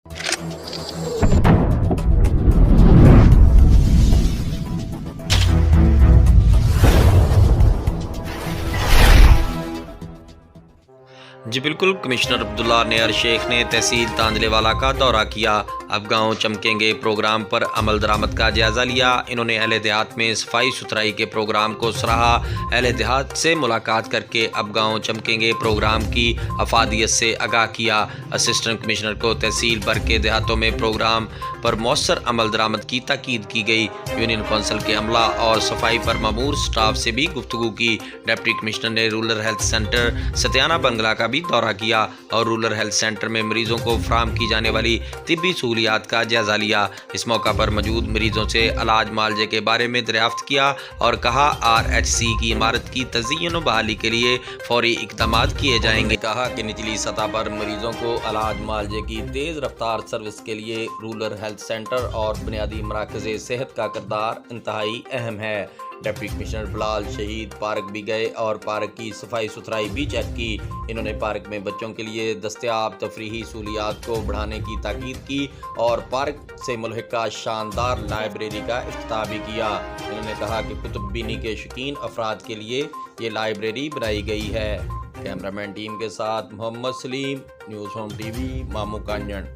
जी बिल्कुल, commissioner Abdullah near Sheikh ने तहसील तांदलेवाला का दौरा किया। अब गाँव चमकेंगे प्रोग्राम पर अमल दरामद का जायज़ा लिया। इन्होंने अहले देहात में सफाई सुथराई के प्रोग्राम को सराहा। अहले देहात से मुलाकात करके अब गाँव चमकेंगे प्रोग्राम की अफादियत से आगाह किया। असिस्टेंट कमिश्नर को तहसील भर के देहातों में प्रोग्राम पर मौसर अमल दरामद की ताकीद की गई। यूनियन कौंसिल के अमला और सफाई पर मामूर स्टाफ से भी गुफ्तगू की। डिप्टी कमिश्नर ने रूरल हेल्थ सेंटर सत्याना बंगला का भी दौरा किया और रूरल हेल्थ सेंटर में मरीजों को फराहम की जाने वाली तिब्बी सहूलियात का जायजा लिया। इस मौका पर मौजूद मरीजों से इलाज मालजे के बारे में दरियाफ्त किया और कहा RHC की इमारत की तज़य्युन बहाली के लिए फौरी इक़दाम किए जाएंगे। कहा कि निचली सतह पर मरीजों को इलाज मालजे की तेज़ रफ्तार सर्विस के लिए रूरल हेल्थ सेंटर और बुनियादी मराकज़े सेहत का किरदार इंतहाई अहम है। डिप्टी कमिश्नर बिलाल शहीद पार्क भी गए और पार्क की सफाई सुथराई भी चेक की। इन्होंने पार्क में बच्चों के लिए दस्तयाब तफरीही सहूलियात को बढ़ाने की ताकीद की और पार्क से मुल्हिका शानदार लाइब्रेरी का इफ्तिताह भी किया। इन्होंने कहा कि कुतुब बीनी के शौकीन अफराद के लिए ये लाइब्रेरी बनाई गई है। कैमरामैन टीम के साथ Mohammed Salim, news home TV, Mamu Kanchan.